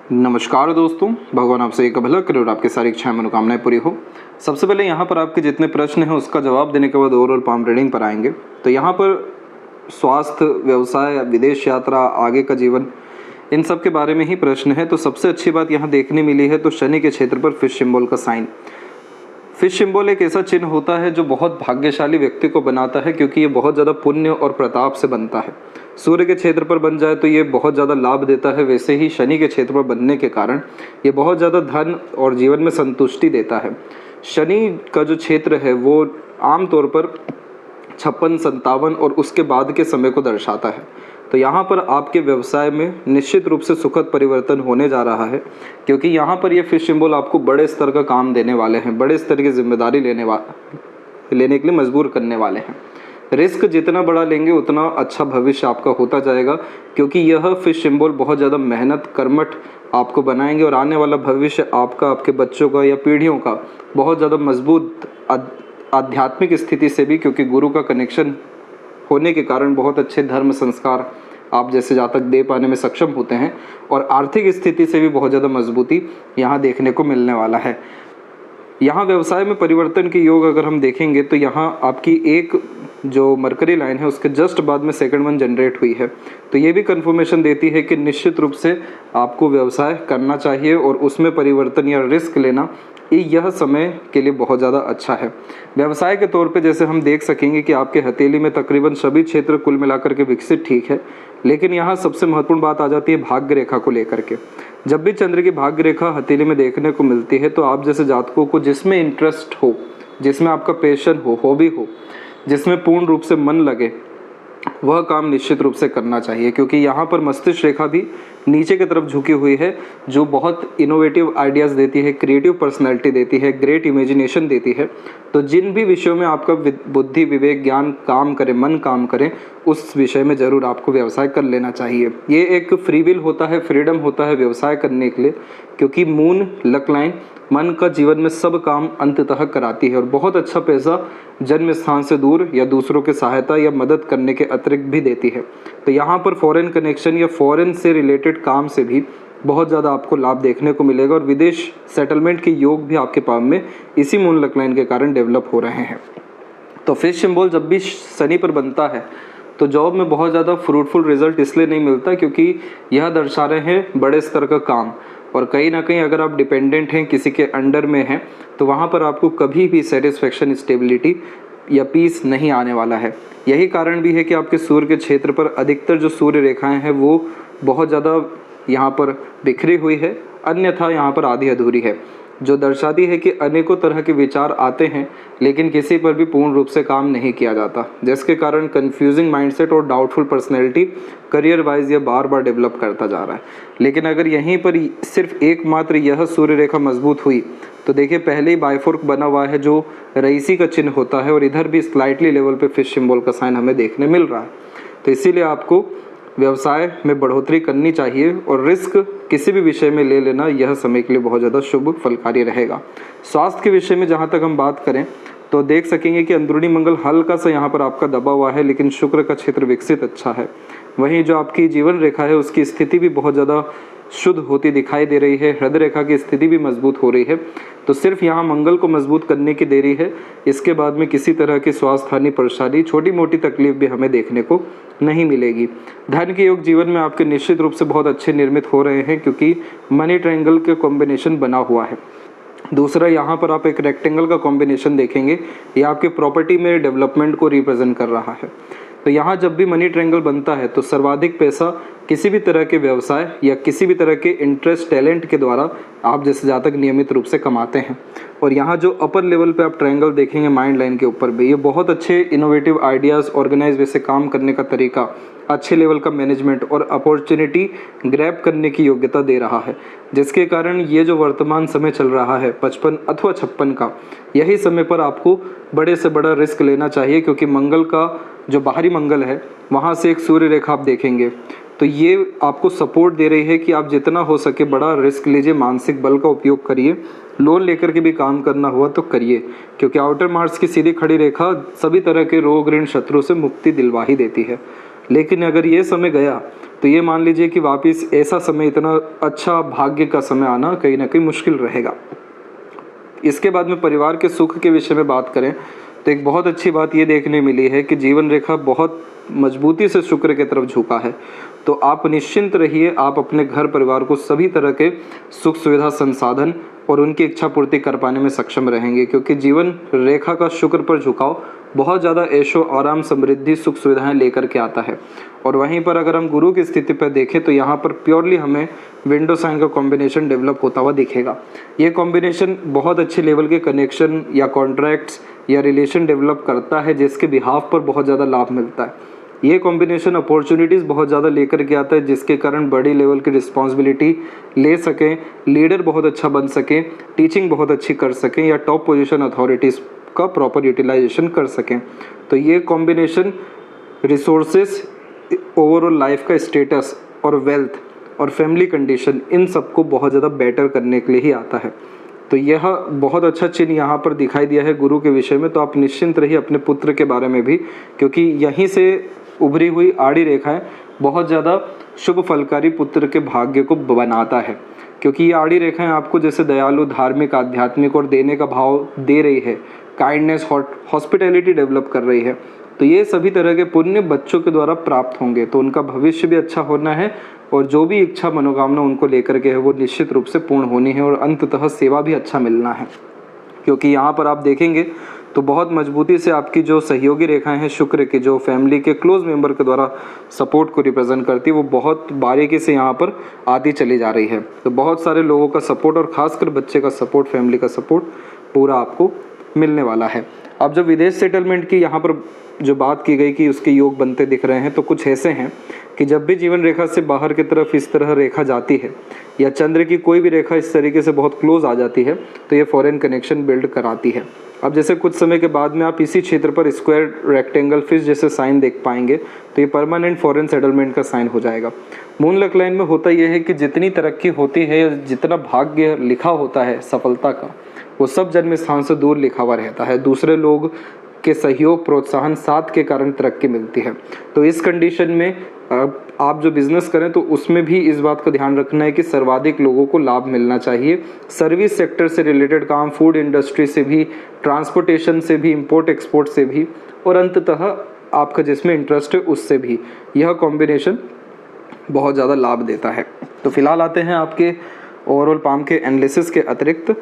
नमस्कार दोस्तों, भगवान आपसे एक भला करे और आपकी सारी इच्छाएं मनोकामनाएं पूरी हो। सबसे पहले यहाँ पर आपके जितने प्रश्न हैं उसका जवाब देने के बाद ओवरऑल पाम रीडिंग पर आएंगे। तो यहाँ पर स्वास्थ्य, व्यवसाय, विदेश यात्रा, आगे का जीवन, इन सब के बारे में ही प्रश्न है। तो सबसे अच्छी बात यहाँ देखने मिली है तो शनि के क्षेत्र पर फिश सिंबल का साइन। फिश सिंबल एक ऐसा चिन्ह होता है जो बहुत भाग्यशाली व्यक्ति को बनाता है, क्योंकि ये बहुत ज़्यादा पुण्य और प्रताप से बनता है। सूर्य के क्षेत्र पर बन जाए तो ये बहुत ज़्यादा लाभ देता है, वैसे ही शनि के क्षेत्र पर बनने के कारण ये बहुत ज़्यादा धन और जीवन में संतुष्टि देता है। शनि का जो क्षेत्र है वो आमतौर पर 56, 57 और उसके बाद के समय को दर्शाता है। तो यहाँ पर आपके व्यवसाय में निश्चित रूप से सुखद परिवर्तन होने जा रहा है, क्योंकि यहाँ पर ये फिश सिंबल आपको बड़े स्तर का काम देने वाले हैं, बड़े स्तर की जिम्मेदारी लेने के लिए मजबूर करने वाले हैं। रिस्क जितना बड़ा लेंगे उतना अच्छा भविष्य आपका होता जाएगा, क्योंकि यह फिश सिंबल बहुत ज़्यादा मेहनत कर्मठ आपको बनाएंगे और आने वाला भविष्य आपका, आपके बच्चों का या पीढ़ियों का बहुत ज़्यादा मजबूत आध्यात्मिक स्थिति से भी, क्योंकि गुरु का कनेक्शन होने के कारण बहुत अच्छे धर्म संस्कार आप जैसे जातक दे पाने में सक्षम होते हैं और आर्थिक स्थिति से भी बहुत ज़्यादा मजबूती यहाँ देखने को मिलने वाला है। यहाँ व्यवसाय में परिवर्तन के योग अगर हम देखेंगे तो यहाँ आपकी एक जो मरकरी लाइन है उसके जस्ट बाद में सेकंड वन जनरेट हुई है, तो ये भी कंफर्मेशन देती है कि निश्चित रूप से आपको व्यवसाय करना चाहिए और उसमें परिवर्तन या रिस्क लेना यह समय के लिए बहुत ज़्यादा अच्छा है। व्यवसाय के तौर पे जैसे हम देख सकेंगे कि आपके हथेली में तकरीबन सभी क्षेत्र कुल मिलाकर के विकसित ठीक है, लेकिन यहाँ सबसे महत्वपूर्ण बात आ जाती है भाग्य रेखा को लेकर के। जब भी चंद्र की भाग्य रेखा हथेली में देखने को मिलती है तो आप जैसे जातकों को जिसमें इंटरेस्ट हो, जिसमें आपका पैशन हो, हॉबी हो, जिसमें पूर्ण रूप से मन लगे, वह काम निश्चित रूप से करना चाहिए, क्योंकि यहाँ पर मस्तिष्क रेखा भी नीचे की तरफ झुकी हुई है, जो बहुत इनोवेटिव आइडियाज़ देती है, क्रिएटिव पर्सनैलिटी देती है, ग्रेट इमेजिनेशन देती है। तो जिन भी विषयों में आपका बुद्धि, विवेक, ज्ञान काम करे, मन काम करे, उस विषय में ज़रूर आपको व्यवसाय कर लेना चाहिए। ये एक फ्री विल होता है, फ्रीडम होता है व्यवसाय करने के लिए, क्योंकि मून लक लाइन मन का जीवन में सब काम अंततः कराती है और बहुत अच्छा पैसा जन्म स्थान से दूर या दूसरों की सहायता या मदद करने के अतिरिक्त भी देती है। तो यहाँ पर फॉरेन कनेक्शन या फॉरेन से रिलेटेड काम से भी बहुत ज़्यादा आपको लाभ देखने को मिलेगा और विदेश सेटलमेंट के योग भी आपके पास में इसी मून लक लाइन के कारण डेवलप हो रहे हैं। तो फिश सिंबल जब भी शनि पर बनता है तो जॉब में बहुत ज़्यादा फ्रूटफुल रिजल्ट इसलिए नहीं मिलता क्योंकि यह दर्शा रहे हैं बड़े स्तर का काम, और कहीं ना कहीं अगर आप डिपेंडेंट हैं, किसी के अंडर में हैं, तो वहाँ पर आपको कभी भी सेटिस्फेक्शन, स्टेबिलिटी या पीस नहीं आने वाला है। यही कारण भी है कि आपके सूर्य के क्षेत्र पर अधिकतर जो सूर्य रेखाएं हैं वो बहुत ज़्यादा यहाँ पर बिखरी हुई है, अन्यथा यहाँ पर आधी अधूरी है, जो दर्शाती है कि अनेकों तरह के विचार आते हैं लेकिन किसी पर भी पूर्ण रूप से काम नहीं किया जाता, जिसके कारण कंफ्यूजिंग माइंडसेट और डाउटफुल पर्सनैलिटी करियर वाइज ये बार बार डेवलप करता जा रहा है। लेकिन अगर यहीं पर सिर्फ एकमात्र यह सूर्य रेखा मजबूत हुई तो देखिए पहले ही बाइफोर्क बना हुआ है जो रईसी का चिन्ह होता है और इधर भी स्लाइटली लेवल पे फिश सिंबल का साइन हमें देखने मिल रहा है। तो इसीलिए आपको व्यवसाय में बढ़ोतरी करनी चाहिए और रिस्क किसी भी विषय में ले लेना यह समय के लिए बहुत ज़्यादा शुभ फलकारी रहेगा। स्वास्थ्य के विषय में जहाँ तक हम बात करें तो देख सकेंगे कि अंदरूनी मंगल हल्का सा यहाँ पर आपका दबा हुआ है, लेकिन शुक्र का क्षेत्र विकसित अच्छा है। वहीं जो आपकी जीवन रेखा है उसकी स्थिति भी बहुत ज़्यादा शुद्ध होती दिखाई दे रही है, हृदय रेखा की स्थिति भी मजबूत हो रही है। तो सिर्फ यहाँ मंगल को मजबूत करने की देरी है, इसके बाद में किसी तरह की स्वास्थ्य हानि, परेशानी, छोटी मोटी तकलीफ भी हमें देखने को नहीं मिलेगी। धन के योग जीवन में आपके निश्चित रूप से बहुत अच्छे निर्मित हो रहे हैं, क्योंकि मनी ट्रायंगल के कॉम्बिनेशन बना हुआ है। दूसरा, यहाँ पर आप एक रेक्टेंगल का कॉम्बिनेशन देखेंगे, ये आपके प्रॉपर्टी में डेवलपमेंट को रिप्रेजेंट कर रहा है। तो यहाँ जब भी मनी ट्रायंगल बनता है तो सर्वाधिक पैसा किसी भी तरह के व्यवसाय या किसी भी तरह के इंटरेस्ट, टैलेंट के द्वारा आप जैसे जातक नियमित रूप से कमाते हैं। और यहाँ जो अपर लेवल पे आप ट्रायंगल देखेंगे माइंड लाइन के ऊपर भी, ये बहुत अच्छे इनोवेटिव आइडियाज़, ऑर्गेनाइज वे से काम करने का तरीका, अच्छे लेवल का मैनेजमेंट और अपॉर्चुनिटी ग्रैब करने की योग्यता दे रहा है, जिसके कारण ये जो वर्तमान समय चल रहा है 55 अथवा 56 का, यही समय पर आपको बड़े से बड़ा रिस्क लेना चाहिए, क्योंकि मंगल का जो बाहरी मंगल है वहाँ से एक सूर्य रेखा आप देखेंगे तो ये आपको सपोर्ट दे रही है कि आप जितना हो सके बड़ा रिस्क लीजिए, मानसिक बल का उपयोग करिए, लोन लेकर के भी काम करना हुआ तो करिए, क्योंकि आउटर मार्स की सीधी खड़ी रेखा सभी तरह के रोग, ऋण, शत्रु से मुक्ति दिलवा ही देती है। लेकिन अगर ये समय गया तो ये मान लीजिए कि वापस ऐसा समय, इतना अच्छा भाग्य का समय आना कहीं ना कहीं मुश्किल रहेगा। इसके बाद में परिवार के सुख के विषय में बात करें तो एक बहुत अच्छी बात ये देखने मिली है कि जीवन रेखा बहुत मजबूती से शुक्र की तरफ झुका है। तो आप निश्चिंत रहिए, आप अपने घर परिवार को सभी तरह के सुख सुविधा संसाधन और उनकी इच्छा पूर्ति कर पाने में सक्षम रहेंगे, क्योंकि जीवन रेखा का शुक्र पर झुकाव बहुत ज़्यादा ऐशो आराम, समृद्धि, सुख सुविधाएं लेकर के आता है। और वहीं पर अगर हम गुरु की स्थिति पर देखें तो यहाँ पर प्योरली हमें विंडो साइन का कॉम्बिनेशन डेवलप होता हुआ दिखेगा। ये कॉम्बिनेशन बहुत अच्छे लेवल के कनेक्शन या कॉन्ट्रैक्ट्स या रिलेशन डेवलप करता है, जिसके बिहाफ पर बहुत ज़्यादा लाभ मिलता है। ये कॉम्बिनेशन अपॉर्चुनिटीज़ बहुत ज़्यादा लेकर के आता है, जिसके कारण बड़ी लेवल की रिस्पॉन्सिबिलिटी ले सकें, लीडर बहुत अच्छा बन सकें, टीचिंग बहुत अच्छी कर सकें या टॉप पोजीशन अथॉरिटीज़ का प्रॉपर यूटिलाइजेशन कर सकें। तो ये कॉम्बिनेशन रिसोर्सेस, ओवरऑल लाइफ का स्टेटस और वेल्थ और फैमिली कंडीशन, इन सबको बहुत ज़्यादा बेटर करने के लिए ही आता है। तो यह बहुत अच्छा चिन्ह यहाँ पर दिखाई दिया है गुरु के विषय में। तो आप निश्चिंत रहिए अपने पुत्र के बारे में भी, क्योंकि यहीं से उभरी हुई आड़ी रेखाएं बहुत ज़्यादा शुभ फलकारी पुत्र के भाग्य को बनाता है, क्योंकि ये आड़ी रेखाएं आपको जैसे दयालु, धार्मिक, आध्यात्मिक और देने का भाव दे रही है, काइंडनेस, हॉस्पिटैलिटी डेवलप कर रही है। तो ये सभी तरह के पुण्य बच्चों के द्वारा प्राप्त होंगे, तो उनका भविष्य भी अच्छा होना है और जो भी इच्छा मनोकामना उनको लेकर के है वो निश्चित रूप से पूर्ण होनी है और अंततः सेवा भी अच्छा मिलना है। क्योंकि यहाँ पर आप देखेंगे तो बहुत मजबूती से आपकी जो सहयोगी रेखाएं हैं शुक्र की, जो फैमिली के क्लोज मेंबर के द्वारा सपोर्ट को रिप्रेजेंट करती है, वो बहुत बारीकी से यहाँ पर आती चली जा रही है। तो बहुत सारे लोगों का सपोर्ट और ख़ासकर बच्चे का सपोर्ट, फैमिली का सपोर्ट पूरा आपको मिलने वाला है। अब जब विदेश सेटलमेंट की यहाँ पर जो बात की गई कि उसके योग बनते दिख रहे हैं, तो कुछ ऐसे हैं कि जब भी जीवन रेखा से बाहर की तरफ इस तरह रेखा जाती है या चंद्र की कोई भी रेखा इस तरीके से बहुत क्लोज आ जाती है तो ये फॉरेन कनेक्शन बिल्ड कराती है। अब जैसे कुछ समय के बाद में आप इसी क्षेत्र पर स्क्वायर, रेक्टेंगल, फिश जैसे साइन देख पाएंगे, तो ये परमानेंट फॉरेन सेटलमेंट का साइन हो जाएगा। मून लक लाइन में होता यह है कि जितनी तरक्की होती है, जितना भाग्य लिखा होता है सफलता का, वो सब जन्म स्थान से दूर लिखा हुआ रहता है। दूसरे लोग के सहयोग, प्रोत्साहन, साथ के कारण तरक्की मिलती है। तो इस कंडीशन में आप जो बिजनेस करें तो उसमें भी इस बात का ध्यान रखना है कि सर्वाधिक लोगों को लाभ मिलना चाहिए। सर्विस सेक्टर से रिलेटेड काम, फूड इंडस्ट्री से भी, ट्रांसपोर्टेशन से भी, इंपोर्ट एक्सपोर्ट से भी, और अंततः आपका जिसमें इंटरेस्ट है उससे भी यह कॉम्बिनेशन बहुत ज़्यादा लाभ देता है। तो फिलहाल आते हैं आपके ओवरऑल पाम के एनालिसिस के अतिरिक्त।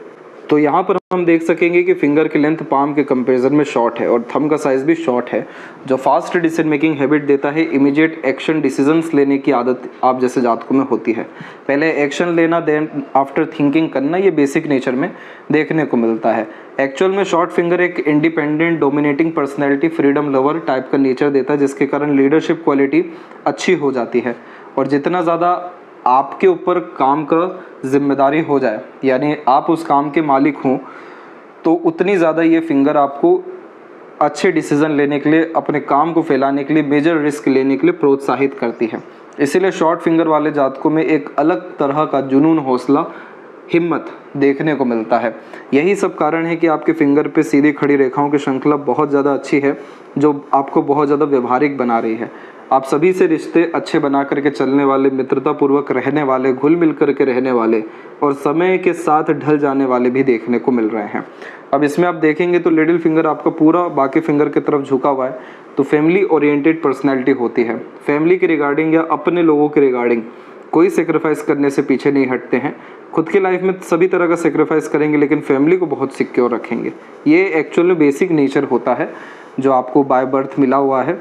तो यहाँ पर हम देख सकेंगे कि फिंगर की लेंथ पाम के कंपैरिजन में शॉर्ट है और थंब का साइज भी शॉर्ट है, जो फास्ट डिसीजन मेकिंग हैबिट देता है। इमीडिएट एक्शन, डिसीजंस लेने की आदत आप जैसे जातकों में होती है। पहले एक्शन लेना, देन आफ्टर थिंकिंग करना, ये बेसिक नेचर में देखने को मिलता है। एक्चुअल में शॉर्ट फिंगर एक independent, dominating personality, freedom lover type का नेचर देता है, जिसके कारण लीडरशिप क्वालिटी अच्छी हो जाती है। और जितना ज़्यादा आपके ऊपर काम का जिम्मेदारी हो जाए, यानी आप उस काम के मालिक हों, तो उतनी ज़्यादा ये फिंगर आपको अच्छे डिसीजन लेने के लिए, अपने काम को फैलाने के लिए, मेजर रिस्क लेने के लिए प्रोत्साहित करती है। इसीलिए शॉर्ट फिंगर वाले जातकों में एक अलग तरह का जुनून, हौसला, हिम्मत देखने को मिलता है। यही सब कारण है कि आपके फिंगर पे सीधी खड़ी रेखाओं की श्रृंखला बहुत ज़्यादा अच्छी है, जो आपको बहुत ज़्यादा व्यवहारिक बना रही है। आप सभी से रिश्ते अच्छे बना करके चलने वाले, मित्रतापूर्वक रहने वाले, घुल मिल करके रहने वाले और समय के साथ ढल जाने वाले भी देखने को मिल रहे हैं। अब इसमें आप देखेंगे तो लिटिल फिंगर आपका पूरा बाकी फिंगर की तरफ झुका हुआ है, तो फैमिली ओरिएंटेड पर्सनैलिटी होती है। फैमिली के रिगार्डिंग या अपने लोगों के रिगार्डिंग कोई सेक्रीफाइस करने से पीछे नहीं हटते हैं। खुद की लाइफ में सभी तरह का सेक्रीफाइस करेंगे, लेकिन फैमिली को बहुत सिक्योर रखेंगे। ये एक्चुअल में बेसिक नेचर होता है जो आपको बाय बर्थ मिला हुआ है,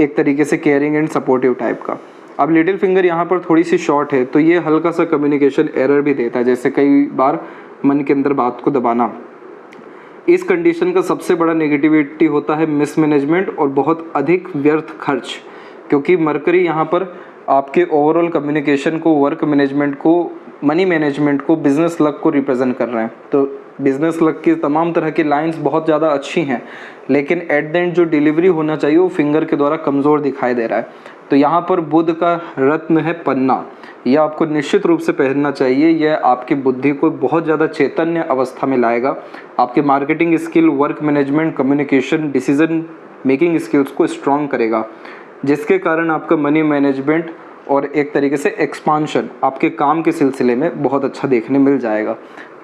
एक तरीके से केयरिंग एंड सपोर्टिव टाइप का। अब लिटिल फिंगर यहाँ पर थोड़ी सी शॉर्ट है, तो ये हल्का सा कम्युनिकेशन एरर भी देता है, जैसे कई बार मन के अंदर बात को दबाना। इस कंडीशन का सबसे बड़ा नेगेटिविटी होता है मिसमैनेजमेंट और बहुत अधिक व्यर्थ खर्च, क्योंकि मरकरी यहाँ पर आपके ओवरऑल कम्युनिकेशन को, वर्क मैनेजमेंट को, मनी मैनेजमेंट को, बिजनेस लक को रिप्रेजेंट कर रहे हैं। तो बिजनेस लक की तमाम तरह की लाइंस बहुत ज़्यादा अच्छी हैं, लेकिन एट द एंड जो डिलीवरी होना चाहिए वो फिंगर के द्वारा कमज़ोर दिखाई दे रहा है। तो यहाँ पर बुध का रत्न है पन्ना, यह आपको निश्चित रूप से पहनना चाहिए। यह आपकी बुद्धि को बहुत ज़्यादा चैतन्य अवस्था में लाएगा, आपके marketing skill, work management, communication, decision making skills को स्ट्रॉन्ग करेगा। जिसके कारण आपका मनी मैनेजमेंट और एक तरीके से एक्सपांशन आपके काम के सिलसिले में बहुत अच्छा देखने मिल जाएगा।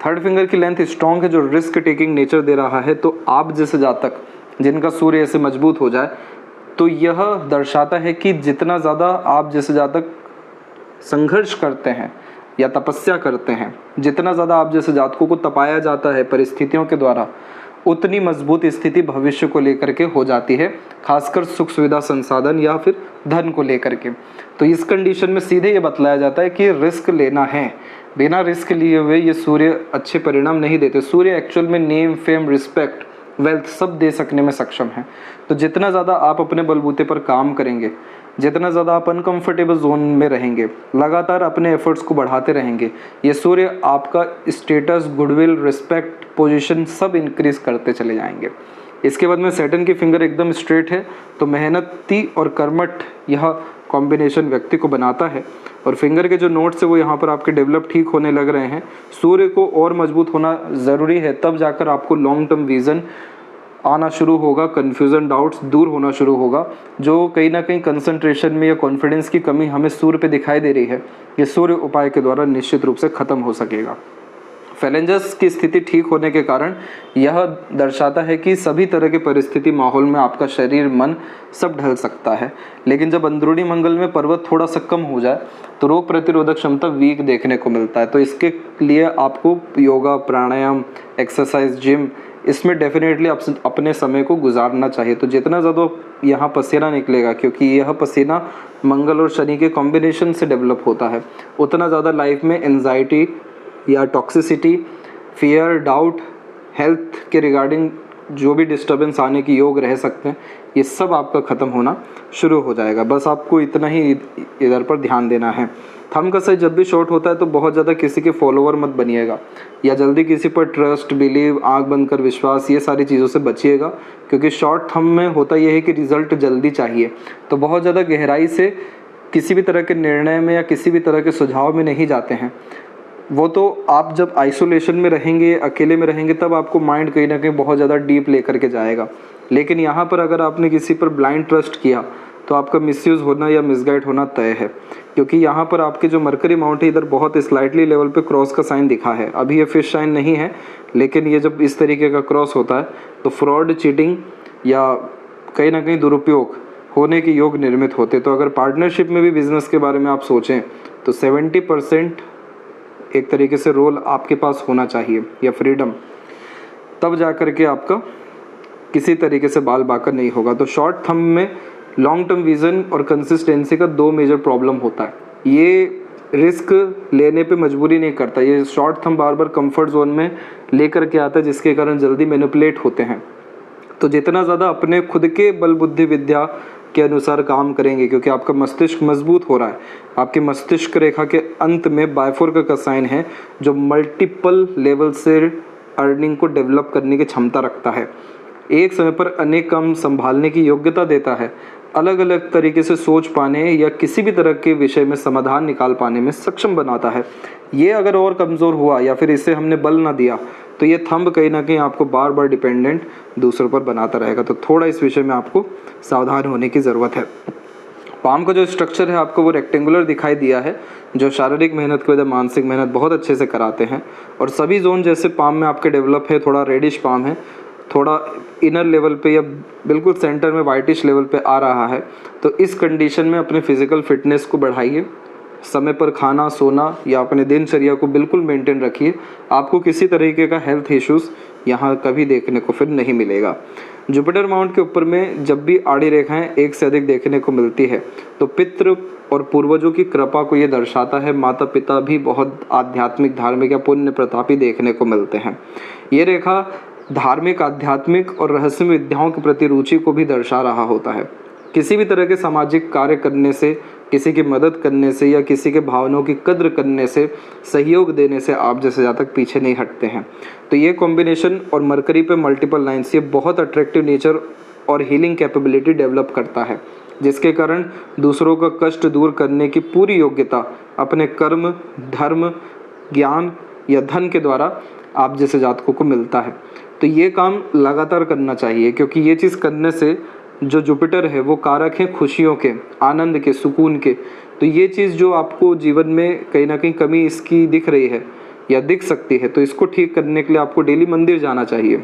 थर्ड फिंगर की लेंथ स्ट्रॉन्ग है जो रिस्क टेकिंग नेचर दे रहा है। तो आप जैसे जातक जिनका सूर्य ऐसे मजबूत हो जाए तो यह दर्शाता है कि जितना ज़्यादा आप जैसे जातक संघर्ष करते हैं या तपस्या करते हैं, जितना ज़्यादा आप जैसे जातकों को तपाया जाता है परिस्थितियों के द्वारा, उतनी मजबूत स्थिति भविष्य को लेकर के हो जाती है, खासकर सुख सुविधा संसाधन या फिर धन को लेकर के। तो इस कंडीशन में सीधे ये बतलाया जाता है कि रिस्क लेना है। बिना रिस्क लिए हुए ये सूर्य अच्छे परिणाम नहीं देते। सूर्य एक्चुअल में नेम, फेम, रिस्पेक्ट, वेल्थ सब दे सकने में सक्षम है। तो जितना ज़्यादा आप अपने बलबूते पर काम करेंगे, जितना ज़्यादा आप अनकंफर्टेबल जोन में रहेंगे, लगातार अपने एफर्ट्स को बढ़ाते रहेंगे, ये सूर्य आपका स्टेटस, गुडविल, रिस्पेक्ट, पोजीशन सब इंक्रीज करते चले जाएंगे। इसके बाद में सैटर्न की फिंगर एकदम स्ट्रेट है, तो मेहनती और कर्मठ यह कॉम्बिनेशन व्यक्ति को बनाता है। और फिंगर के जो नोट्स है वो यहाँ पर आपके डेवलप ठीक होने लग रहे हैं। सूर्य को और मजबूत होना ज़रूरी है, तब जाकर आपको लॉन्ग टर्म विज़न आना शुरू होगा, कन्फ्यूज़न, डाउट्स दूर होना शुरू होगा। जो कहीं ना कहीं कंसंट्रेशन में या कॉन्फिडेंस की कमी हमें सूर्य पे दिखाई दे रही है, ये सूर्य उपाय के द्वारा निश्चित रूप से ख़त्म हो सकेगा। फैलेंजस की स्थिति ठीक होने के कारण यह दर्शाता है कि सभी तरह के परिस्थिति माहौल में आपका शरीर, मन सब ढल सकता है। लेकिन जब अंदरूनी मंगल में पर्वत थोड़ा सा कम हो जाए तो रोग प्रतिरोधक क्षमता वीक देखने को मिलता है। तो इसके लिए आपको योगा, प्राणायाम, एक्सरसाइज, जिम, इसमें डेफिनेटली अपने समय को गुजारना चाहिए। तो जितना ज़्यादा यहाँ पसीना निकलेगा, क्योंकि यह पसीना मंगल और शनि के कॉम्बिनेशन से डेवलप होता है, उतना ज़्यादा लाइफ में एंजाइटी या टॉक्सिसिटी, फियर, डाउट, हेल्थ के रिगार्डिंग जो भी डिस्टर्बेंस आने की योग रह सकते हैं, ये सब आपका ख़त्म होना शुरू हो जाएगा। बस आपको इतना ही इधर पर ध्यान देना है। थंब का साइज जब भी शॉर्ट होता है तो बहुत ज़्यादा किसी के फॉलोवर मत बनिएगा, या जल्दी किसी पर ट्रस्ट, बिलीव, आँख बंद कर विश्वास, ये सारी चीज़ों से बचिएगा। क्योंकि शॉर्ट थंब में होता यह है कि रिजल्ट जल्दी चाहिए, तो बहुत ज़्यादा गहराई से किसी भी तरह के निर्णय में या किसी भी तरह के सुझाव में नहीं जाते हैं। वो तो आप जब आइसोलेशन में रहेंगे, अकेले में रहेंगे, तब आपको माइंड कहीं ना कहीं बहुत ज़्यादा डीप लेकर के जाएगा। लेकिन यहाँ पर अगर आपने किसी पर ब्लाइंड ट्रस्ट किया तो आपका मिसयूज़ होना या मिसगाइड होना तय है। क्योंकि यहाँ पर आपके जो मरकरी माउंट है इधर बहुत स्लाइटली लेवल पे क्रॉस का साइन दिखा है। अभी ये फिश साइन नहीं है, लेकिन ये जब इस तरीके का क्रॉस होता है तो फ्रॉड, चीटिंग या कहीं ना कहीं दुरुपयोग होने के योग निर्मित होते। तो अगर पार्टनरशिप में भी बिजनेस के बारे में आप सोचें तो 70% एक तरीके से रोल आपके पास होना चाहिए या फ्रीडम, तब जा कर के आपका किसी तरीके से बाल बाकर नहीं होगा। तो शॉर्ट थंब में लॉन्ग टर्म विज़न और कंसिस्टेंसी का 2 मेजर प्रॉब्लम होता है। ये रिस्क लेने पे मजबूरी नहीं करता, ये शॉर्ट थंब बार बार कंफर्ट जोन में लेकर के आता है, जिसके कारण जल्दी मैनिपुलेट होते हैं। तो जितना ज़्यादा अपने खुद के बल बुद्धि विद्या के अनुसार काम करेंगे, क्योंकि आपका मस्तिष्क मजबूत हो रहा है, आपके मस्तिष्क रेखा के अंत में बायफोर्क का साइन है जो मल्टीपल लेवल से अर्निंग को डेवलप करने की क्षमता रखता है, एक समय पर अनेक काम संभालने की योग्यता देता है, अलग अलग तरीके से सोच पाने या किसी भी तरह के विषय में समाधान निकाल पाने में सक्षम बनाता है। ये अगर और कमज़ोर हुआ या फिर इसे हमने बल ना दिया तो ये थंब कहीं ना कहीं आपको बार बार डिपेंडेंट दूसरों पर बनाता रहेगा। तो थोड़ा इस विषय में आपको सावधान होने की ज़रूरत है। पाम का जो स्ट्रक्चर है आपको वो रेक्टेंगुलर दिखाई दिया है, जो शारीरिक मेहनत को, मानसिक मेहनत बहुत अच्छे से कराते हैं। और सभी जोन जैसे पाम में आपके डेवलप है, थोड़ा रेडिश पाम है, थोड़ा इनर लेवल पे या बिल्कुल सेंटर में वाइटिश लेवल पे आ रहा है। तो इस कंडीशन में अपने फिजिकल फिटनेस को बढ़ाइए, समय पर खाना, सोना या अपने दिनचर्या को बिल्कुल मेंटेन रखिए। आपको किसी तरीके का हेल्थ इश्यूज़ यहाँ कभी देखने को फिर नहीं मिलेगा। जुपिटर माउंट के ऊपर में जब भी आड़ी रेखाएं एक से अधिक देखने को मिलती है तो पितृ और पूर्वजों की कृपा को ये दर्शाता है। माता पिता भी बहुत आध्यात्मिक, धार्मिक या पुण्य प्रतापी देखने को मिलते हैं। ये रेखा धार्मिक, आध्यात्मिक और रहस्यमय विद्याओं के प्रति रुचि को भी दर्शा रहा होता है। किसी भी तरह के सामाजिक कार्य करने से, किसी की मदद करने से या किसी के भावनाओं की कद्र करने से, सहयोग देने से आप जैसे जातक पीछे नहीं हटते हैं। तो ये कॉम्बिनेशन और मरकरी पे मल्टीपल लाइन्स ये बहुत अट्रैक्टिव नेचर और हीलिंग कैपेबिलिटी डेवलप करता है, जिसके कारण दूसरों का कष्ट दूर करने की पूरी योग्यता अपने कर्म, धर्म, ज्ञान या धन के द्वारा आप जैसे जातकों को मिलता है। तो ये काम लगातार करना चाहिए, क्योंकि ये चीज़ करने से जो जुपिटर है वो कारक हैं खुशियों के, आनंद के, सुकून के। तो ये चीज़ जो आपको जीवन में कहीं ना कहीं कमी इसकी दिख रही है या दिख सकती है, तो इसको ठीक करने के लिए आपको डेली मंदिर जाना चाहिए,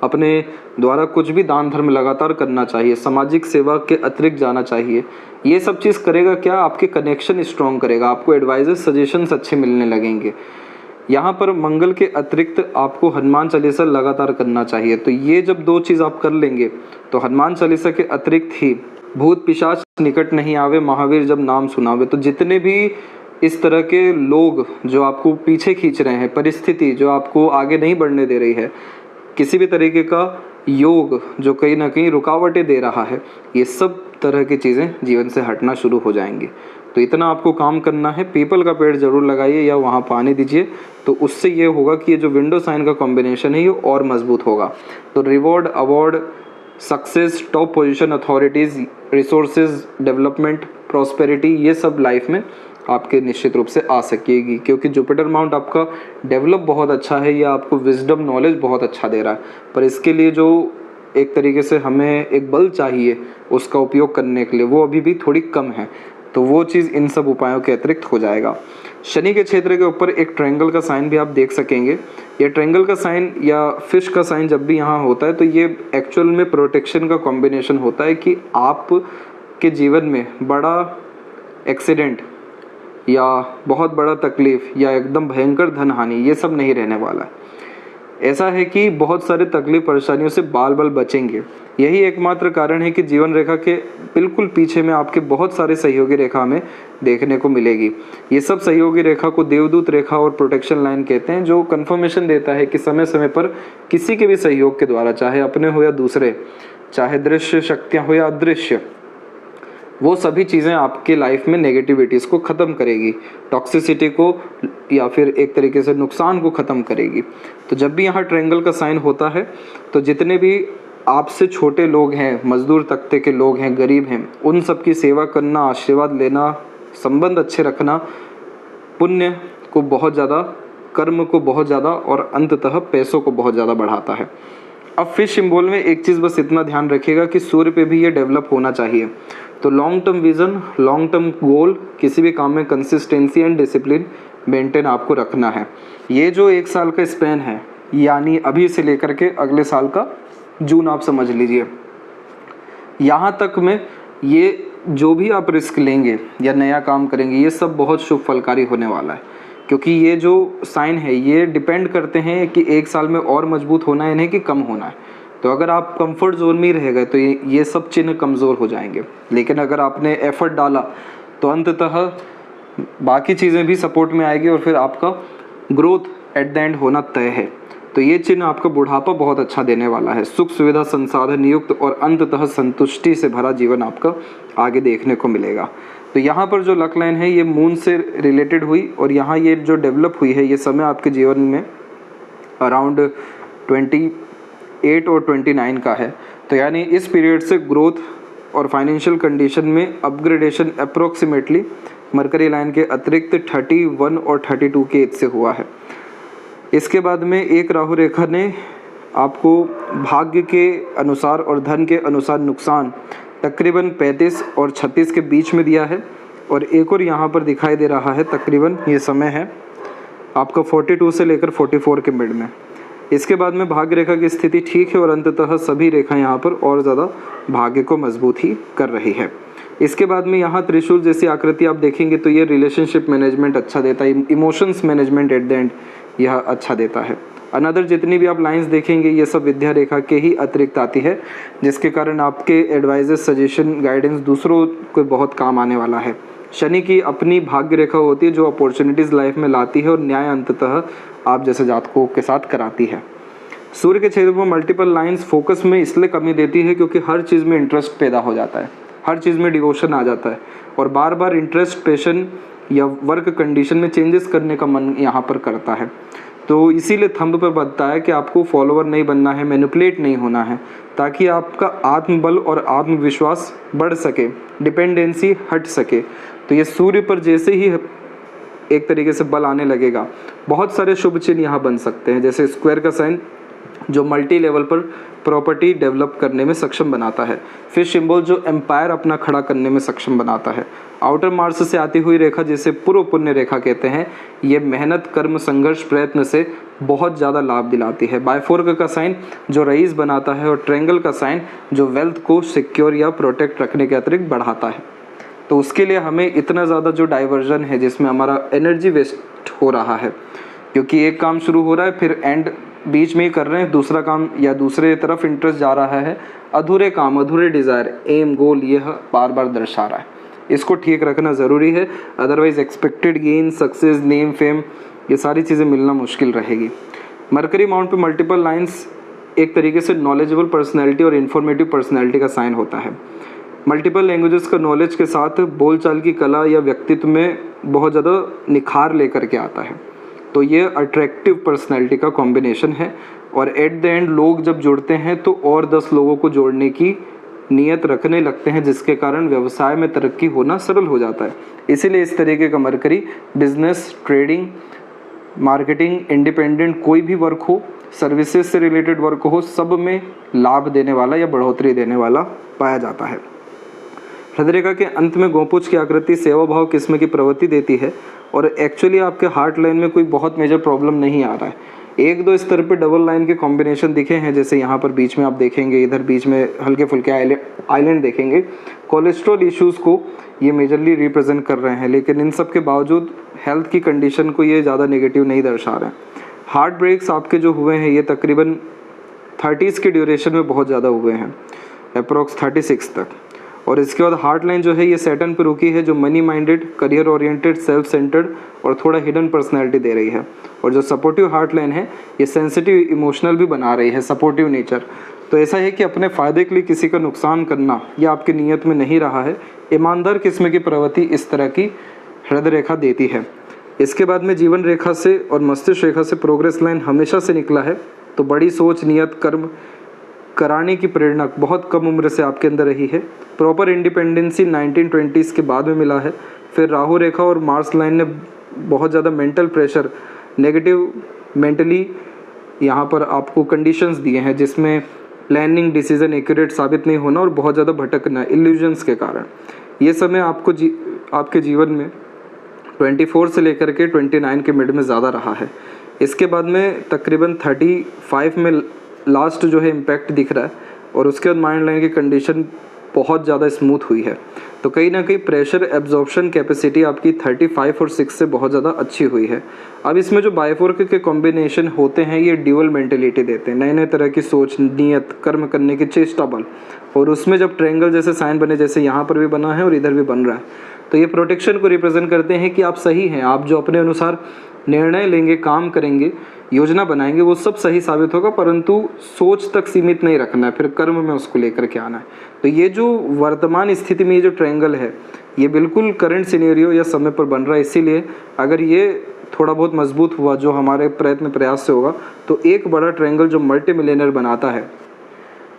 अपने द्वारा कुछ भी दान धर्म लगातार करना चाहिए, सामाजिक सेवा के अतिरिक्त जाना चाहिए। ये सब चीज़ करेगा क्या, आपके कनेक्शन स्ट्रॉन्ग करेगा, आपको एडवाइजर्स सजेशंस अच्छे मिलने लगेंगे। यहाँ पर मंगल के अतिरिक्त आपको हनुमान चालीसा लगातार करना चाहिए। तो ये जब 2 चीज़ आप कर लेंगे तो हनुमान चालीसा के अतिरिक्त ही भूत पिशाच निकट नहीं आवे, महावीर जब नाम सुनावे। तो जितने भी इस तरह के लोग जो आपको पीछे खींच रहे हैं, परिस्थिति जो आपको आगे नहीं बढ़ने दे रही है, किसी भी तरीके का योग जो कहीं ना कहीं रुकावटें दे रहा है, ये सब तरह की चीज़ें जीवन से हटना शुरू हो जाएंगी। तो इतना आपको काम करना है। पीपल का पेड़ जरूर लगाइए या वहाँ पानी दीजिए, तो उससे ये होगा कि ये जो विंडो साइन का कॉम्बिनेशन है ये और मजबूत होगा। तो reward, award, success, top position, authorities, resources, development, prosperity, ये सब लाइफ में आपके निश्चित रूप से आ सकेगी, क्योंकि जुपिटर माउंट आपका डेवलप बहुत अच्छा है, या आपको विजडम, नॉलेज बहुत अच्छा दे रहा है। पर इसके लिए जो एक तरीके से हमें एक बल चाहिए उसका उपयोग करने के लिए, वो अभी भी थोड़ी कम है। तो वो चीज़ इन सब उपायों के अतिरिक्त हो जाएगा। शनि के क्षेत्र के ऊपर एक ट्रायंगल का साइन भी आप देख सकेंगे। ये ट्रायंगल का साइन या फिश का साइन जब भी यहाँ होता है तो ये एक्चुअल में प्रोटेक्शन का कॉम्बिनेशन होता है कि आप के जीवन में बड़ा एक्सीडेंट या बहुत बड़ा तकलीफ या एकदम भयंकर धन हानि ये सब नहीं रहने वाला है। ऐसा है कि बहुत सारे तकलीफ परेशानियों से बाल बाल बचेंगे। यही एकमात्र कारण है कि जीवन रेखा के बिल्कुल पीछे में आपके बहुत सारे सहयोगी रेखा हमें देखने को मिलेगी। ये सब सहयोगी रेखा को देवदूत रेखा और प्रोटेक्शन लाइन कहते हैं, जो कन्फर्मेशन देता है कि समय समय पर किसी के भी सहयोग के द्वारा, चाहे अपने हो या दूसरे, चाहे दृश्य शक्तियाँ हो या अदृश्य, वो सभी चीज़ें आपके लाइफ में नेगेटिविटीज़ को ख़त्म करेगी, टॉक्सिसिटी को या फिर एक तरीके से नुकसान को ख़त्म करेगी। तो जब भी यहाँ ट्रायंगल का साइन होता है तो जितने भी आपसे छोटे लोग हैं, मजदूर तबके के लोग हैं, गरीब हैं, उन सब की सेवा करना, आशीर्वाद लेना, संबंध अच्छे रखना पुण्य को बहुत ज़्यादा, कर्म को बहुत ज़्यादा और अंततः पैसों को बहुत ज़्यादा बढ़ाता है। अब फिश सिंबल में एक चीज़ बस इतना ध्यान रखिएगा कि सूर्य पे भी ये डेवलप होना चाहिए। तो long term vision, long term goal, किसी भी काम में कंसिस्टेंसी एंड डिसिप्लिन मेंटेन आपको रखना है। ये जो 1 साल का स्पैन है, यानी अभी से लेकर के अगले साल का जून आप समझ लीजिए, यहाँ तक में ये जो भी आप रिस्क लेंगे या नया काम करेंगे ये सब बहुत शुभ फलकारी होने वाला है। क्योंकि ये जो साइन है ये डिपेंड करते हैं कि 1 साल में और मजबूत होना है नहीं कि कम होना है। तो अगर आप कंफर्ट जोन में ही रह गए तो ये सब चिन्ह कमज़ोर हो जाएंगे। लेकिन अगर आपने एफर्ट डाला तो अंततः बाकी चीज़ें भी सपोर्ट में आएगी और फिर आपका ग्रोथ एट द एंड होना तय है। तो ये चिन्ह आपका बुढ़ापा बहुत अच्छा देने वाला है। सुख सुविधा संसाधन युक्त और अंततः संतुष्टि से भरा जीवन आपका आगे देखने को मिलेगा। तो यहाँ पर जो लक लाइन है ये मून से रिलेटेड हुई, और यहाँ ये जो डेवलप हुई है ये समय आपके जीवन में अराउंड 28 और 29 का है। तो यानी इस पीरियड से ग्रोथ और फाइनेंशियल कंडीशन में अपग्रेडेशन अप्रोक्सीमेटली मरकरी लाइन के अतिरिक्त 31 और 32 के एज से हुआ है। इसके बाद में एक राहु रेखा ने आपको भाग्य के अनुसार और धन के अनुसार नुकसान तकरीबन 35 और 36 के बीच में दिया है, और एक और यहाँ पर दिखाई दे रहा है तकरीबन ये समय है आपका 42 से लेकर 44 के मिड में। इसके बाद में भाग्य रेखा की स्थिति ठीक है और अंततः सभी रेखा यहाँ पर और ज़्यादा भाग्य को मजबूत ही कर रही है। इसके बाद में यहाँ त्रिशूल जैसी आकृति आप देखेंगे तो ये रिलेशनशिप मैनेजमेंट अच्छा देता है, emotions management at the end यह अच्छा देता है। अनदर जितनी भी आप लाइंस देखेंगे ये सब विद्या रेखा के ही अतिरिक्त आती है, जिसके कारण आपके एडवाइजेस, सजेशन, गाइडेंस दूसरों को बहुत काम आने वाला है। शनि की अपनी भाग्य रेखा होती है जो अपॉर्चुनिटीज़ लाइफ में लाती है और न्याय अंततः आप जैसे जातकों के साथ कराती है। सूर्य के क्षेत्र में मल्टीपल लाइंस फोकस में इसलिए कमी देती है क्योंकि हर चीज़ में इंटरेस्ट पैदा हो जाता है, हर चीज़ में डिवोशन आ जाता है और बार बार इंटरेस्ट, पैशन या वर्क कंडीशन में चेंजेस करने का मन यहाँ पर करता है। तो इसीलिए थंब पर बताता है कि आपको फॉलोवर नहीं बनना है, मैनिपुलेट नहीं होना है, ताकि आपका आत्मबल और आत्मविश्वास बढ़ सके, डिपेंडेंसी हट सके। तो ये सूर्य पर जैसे ही एक तरीके से बल आने लगेगा बहुत सारे शुभ चिन्ह यहाँ बन सकते हैं, जैसे स्क्वायर का साइन जो मल्टी लेवल पर प्रॉपर्टी डेवलप करने में सक्षम बनाता है। फिश सिंबल जो एम्पायर अपना खड़ा करने में सक्षम बनाता है। आउटर मार्स से आती हुई रेखा जिसे पूर्व पुण्य रेखा कहते हैं, ये मेहनत, कर्म, संघर्ष, प्रयत्न से बहुत ज़्यादा लाभ दिलाती है। बायफोर्क का साइन जो रईस बनाता है और ट्रायंगल का साइन जो वेल्थ को सिक्योर या प्रोटेक्ट रखने के अतिरिक्त बढ़ाता है। तो उसके लिए हमें इतना ज़्यादा जो डाइवर्जन है जिसमें हमारा एनर्जी वेस्ट हो रहा है, क्योंकि एक काम शुरू हो रहा है फिर एंड बीच में ही कर रहे हैं, दूसरा काम या दूसरे तरफ इंटरेस्ट जा रहा है, अधूरे काम, अधूरे डिज़ायर, एम, गोल यह बार बार दर्शा रहा है। इसको ठीक रखना ज़रूरी है, otherwise expected gain, success, name, fame, ये सारी चीज़ें मिलना मुश्किल रहेगी। मरकरी माउंट पे मल्टीपल लाइंस एक तरीके से नॉलेजेबल पर्सनैलिटी और इन्फॉर्मेटिव पर्सनैलिटी का साइन होता है। मल्टीपल लैंग्वेजेस का नॉलेज के साथ बोलचाल की कला या व्यक्तित्व में बहुत ज़्यादा निखार लेकर के आता है। तो ये अट्रैक्टिव पर्सनैलिटी का कॉम्बिनेशन है और एट द एंड लोग जब जुड़ते हैं तो और 10 लोगों को जोड़ने की नीयत रखने लगते हैं, जिसके कारण व्यवसाय में तरक्की होना सरल हो जाता है। इसीलिए इस तरीके का mercury business, trading, marketing, independent कोई भी वर्क हो, सर्विसेज से रिलेटेड वर्क हो, सब में लाभ देने वाला या बढ़ोतरी देने वाला पाया जाता है। हृदयरेखा के अंत में गोपुछ की आकृति सेवा भाव किस्म की प्रवृत्ति देती है और एक्चुअली आपके हार्ट लाइन में कोई बहुत मेजर प्रॉब्लम नहीं आ रहा है। एक दो स्तर पे डबल लाइन के कॉम्बिनेशन दिखे हैं, जैसे यहाँ पर बीच में आप देखेंगे, इधर बीच में हल्के फुल्के आइलैंड देखेंगे। कोलेस्ट्रॉल इश्यूज़ को ये मेजरली रिप्रेजेंट कर रहे हैं, लेकिन इन सब के बावजूद हेल्थ की कंडीशन को ये ज़्यादा नेगेटिव नहीं दर्शा रहे हैं। हार्ट ब्रेक्स आपके जो हुए हैं ये तकरीबन 30s के ड्यूरेशन में बहुत ज़्यादा हुए हैं, अप्रोक्स 36 तक। और इसके बाद हार्ट लाइन जो है ये सैटर्न पर रुकी है, जो money minded, career oriented, self centred और थोड़ा हिडन पर्सनैलिटी दे रही है। और जो सपोर्टिव हार्ट लाइन है ये सेंसिटिव, इमोशनल भी बना रही है, सपोर्टिव नेचर। तो ऐसा है कि अपने फ़ायदे के लिए किसी का नुकसान करना यह आपकी नीयत में नहीं रहा है। ईमानदार किस्म की प्रवृत्ति इस तरह की हृदय रेखा देती है। इसके बाद में जीवन रेखा से और मस्तिष्क रेखा से प्रोग्रेस लाइन हमेशा से निकला है। तो बड़ी सोच, नियत, कर्म कराने की प्रेरणा बहुत कम उम्र से आपके अंदर रही है। प्रॉपर इंडिपेंडेंसी 1920s के बाद में मिला है। फिर राहु रेखा और मार्स लाइन ने बहुत ज़्यादा मेंटल प्रेशर, नेगेटिव मेंटली यहाँ पर आपको कंडीशंस दिए हैं, जिसमें प्लानिंग, डिसीजन एक्यूरेट साबित नहीं होना और बहुत ज़्यादा भटकना, इल्यूजन्स के कारण। ये समय आपको आपके जीवन में 24 से लेकर के 29 के मिड में ज़्यादा रहा है। इसके बाद में तकरीबन 35 में लास्ट जो है इम्पैक्ट दिख रहा है और उसके बाद माइंड लाइन की कंडीशन बहुत ज़्यादा स्मूथ हुई है। तो कहीं ना कहीं प्रेशर एब्जॉर्प्शन कैपेसिटी आपकी 35 और 6 से बहुत ज़्यादा अच्छी हुई है। अब इसमें जो बायफोर्क के कॉम्बिनेशन होते हैं ये ड्यूअल मेंटेलिटी देते हैं, नए नए तरह की सोच, नियत, कर्म करने की चेष्टा बल। और उसमें जब ट्रायंगल जैसे साइन बने, जैसे यहाँ पर भी बना है और इधर भी बन रहा है, तो ये प्रोटेक्शन को रिप्रेजेंट करते हैं कि आप सही हैं। आप जो अपने अनुसार निर्णय लेंगे, काम करेंगे, योजना बनाएंगे, वो सब सही साबित होगा, परंतु सोच तक सीमित नहीं रखना है, फिर कर्म में उसको लेकर के आना है। तो ये जो वर्तमान स्थिति में ये जो ट्रायंगल है ये बिल्कुल करंट सिनेरियो या समय पर बन रहा है। इसीलिए अगर ये थोड़ा बहुत मजबूत हुआ, जो हमारे प्रयत्न प्रयास से होगा, तो एक बड़ा ट्रायंगल जो मल्टी मिलियनर बनाता है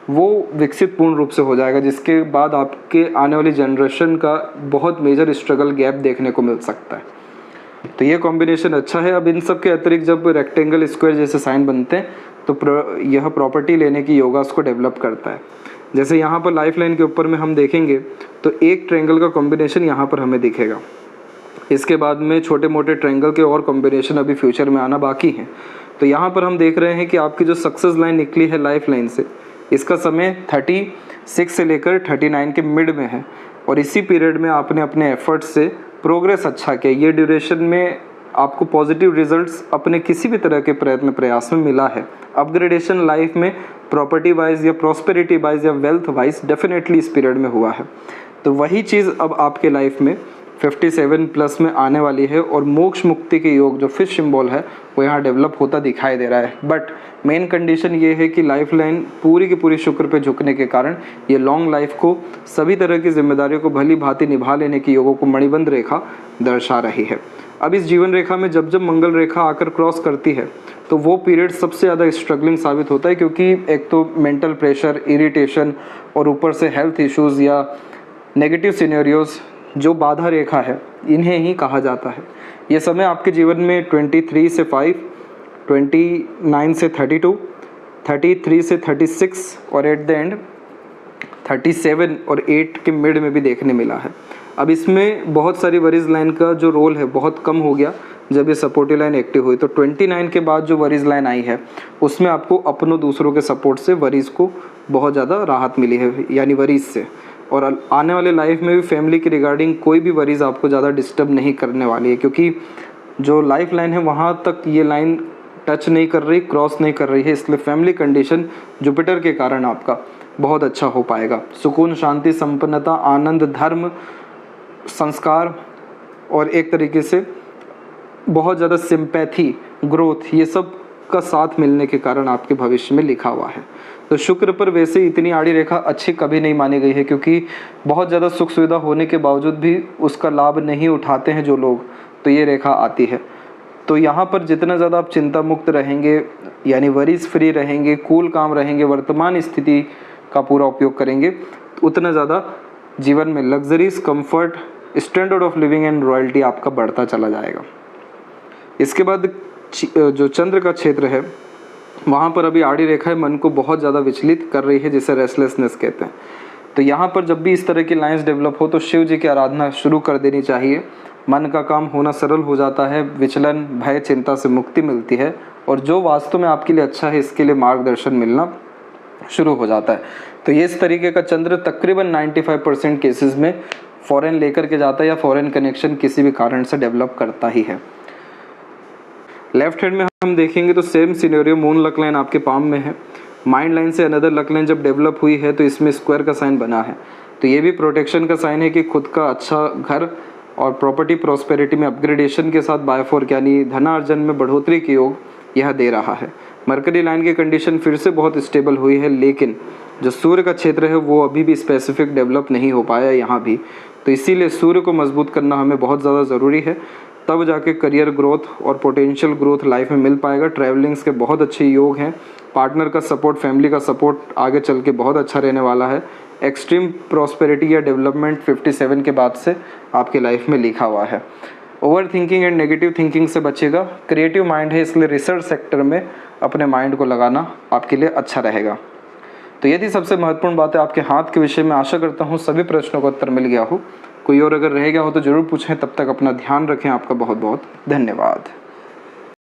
वो विकसित पूर्ण रूप से हो जाएगा, जिसके बाद आपके आने वाली जनरेशन का बहुत मेजर स्ट्रगल गैप देखने को मिल सकता है। तो ये कॉम्बिनेशन अच्छा है। अब इन सब के अतिरिक्त जब रेक्टेंगल, स्क्वायर जैसे साइन बनते हैं तो यह प्रॉपर्टी लेने की योगा उसको डेवलप करता है। जैसे यहाँ पर लाइफ लाइन के ऊपर में हम देखेंगे तो एक ट्रायंगल का कॉम्बिनेशन यहाँ पर हमें दिखेगा। इसके बाद में छोटे मोटे ट्रायंगल के और कॉम्बिनेशन अभी फ्यूचर में आना बाकी हैं। तो यहाँ पर हम देख रहे हैं कि आपकी जो सक्सेस लाइन निकली है लाइफ लाइन से, इसका समय 36 से लेकर 39 के मिड में है और इसी पीरियड में आपने अपने एफर्ट से प्रोग्रेस अच्छा किया। ये ड्यूरेशन में आपको पॉजिटिव रिजल्ट्स अपने किसी भी तरह के प्रयत्न प्रयास में मिला है। अपग्रेडेशन लाइफ में प्रॉपर्टी वाइज या प्रॉस्पेरिटी वाइज या वेल्थ वाइज डेफिनेटली इस पीरियड में हुआ है। तो वही चीज़ अब आपके लाइफ में 57 प्लस में आने वाली है और मोक्ष मुक्ति के योग जो फिश सिंबल है वो यहाँ डेवलप होता दिखाई दे रहा है। बट मेन कंडीशन ये है कि लाइफ लाइन पूरी की पूरी शुक्र पे झुकने के कारण ये लॉन्ग लाइफ को, सभी तरह की जिम्मेदारियों को भली भांति निभा लेने की योगों को मणिबंध रेखा दर्शा रही है। अब इस जीवन रेखा में जब जब मंगल रेखा आकर क्रॉस करती है तो वो पीरियड सबसे ज़्यादा स्ट्रगलिंग साबित होता है, क्योंकि एक तो मेंटल प्रेशर, इरिटेशन और ऊपर से हेल्थ इश्यूज़ या नेगेटिव सिनेरियोज़ जो बाधा रेखा है इन्हें ही कहा जाता है। ये समय आपके जीवन में 23 से 5, 29 से 32, 33 से 36 और एट द एंड 37 और 8 के मिड में भी देखने मिला है। अब इसमें बहुत सारी वरीज लाइन का जो रोल है बहुत कम हो गया जब ये सपोर्टिव लाइन एक्टिव हुई। तो 29 के बाद जो वरीज लाइन आई है उसमें आपको अपनों दूसरों के सपोर्ट से वरीज को बहुत ज़्यादा राहत मिली है, यानी वरीज से। और आने वाले लाइफ में भी फैमिली के रिगार्डिंग कोई भी वरीज आपको ज़्यादा डिस्टर्ब नहीं करने वाली है, क्योंकि जो लाइफ लाइन है वहाँ तक ये लाइन टच नहीं कर रही, क्रॉस नहीं कर रही है। इसलिए फैमिली कंडीशन जुपिटर के कारण आपका बहुत अच्छा हो पाएगा। सुकून, शांति, संपन्नता, आनंद, धर्म, संस्कार और एक तरीके से बहुत ज़्यादा सिंपैथी, ग्रोथ, ये सब का साथ मिलने के कारण आपके भविष्य में लिखा हुआ है। तो शुक्र पर वैसे इतनी आड़ी रेखा अच्छी कभी नहीं मानी गई है, क्योंकि बहुत ज़्यादा सुख सुविधा होने के बावजूद भी उसका लाभ नहीं उठाते हैं जो लोग, तो ये रेखा आती है। तो यहाँ पर जितना ज़्यादा आप चिंता मुक्त रहेंगे, यानी वरीज फ्री रहेंगे, कूल काम रहेंगे, वर्तमान स्थिति का पूरा उपयोग करेंगे, उतना ज़्यादा जीवन में luxuries, comfort, standard of living and royalty आपका बढ़ता चला जाएगा। इसके बाद जो चंद्र का क्षेत्र है वहाँ पर अभी आड़ी रेखा है मन को बहुत ज़्यादा विचलित कर रही है, जिसे रेस्टलेसनेस कहते हैं। तो यहाँ पर जब भी इस तरह की लाइन्स डेवलप हो तो शिव जी की आराधना शुरू कर देनी चाहिए। मन का काम होना सरल हो जाता है, विचलन, भय, चिंता से मुक्ति मिलती है और जो वास्तव में आपके लिए अच्छा है इसके लिए मार्गदर्शन मिलना शुरू हो जाता है। तो ये इस तरीके का चंद्र तकरीबन 95% केसेस में फॉरेन लेकर के जाता है या फॉरेन कनेक्शन किसी भी कारण से डेवलप करता ही है। लेफ्ट हैंड में हम देखेंगे तो same scenario, moon luck line आपके पाम में है, माइंड लाइन से अनदर लक लाइन जब डेवलप हुई है तो इसमें स्क्वायर का साइन बना है। तो ये भी प्रोटेक्शन का साइन है कि खुद का अच्छा घर और प्रॉपर्टी प्रॉस्पेरिटी में अपग्रेडेशन के साथ बायफोर्क यानी धनार्जन में बढ़ोतरी के योग यह दे रहा है। मरकरी लाइन की कंडीशन फिर से बहुत स्टेबल हुई है, लेकिन जो सूर्य का क्षेत्र है वो अभी भी स्पेसिफिक डेवलप नहीं हो पाया यहाँ भी। तो इसीलिए सूर्य को मजबूत करना हमें बहुत ज़्यादा ज़रूरी है, तब जाके करियर ग्रोथ और पोटेंशियल ग्रोथ लाइफ में मिल पाएगा। ट्रैवलिंग्स के बहुत अच्छे योग हैं, पार्टनर का सपोर्ट, फैमिली का सपोर्ट आगे चल के बहुत अच्छा रहने वाला है। एक्सट्रीम प्रॉस्पेरिटी या डेवलपमेंट 57 के बाद से आपके लाइफ में लिखा हुआ है। Over thinking and negative thinking से बचेगा। क्रिएटिव माइंड है इसलिए रिसर्च सेक्टर में अपने माइंड को लगाना आपके लिए अच्छा रहेगा। तो ये थी सबसे महत्वपूर्ण बात है आपके हाथ के विषय में। आशा करता हूँ सभी प्रश्नों का उत्तर मिल गया हो। कोई और अगर रह गया हो तो ज़रूर पूछें। तब तक अपना ध्यान रखें। आपका बहुत बहुत धन्यवाद।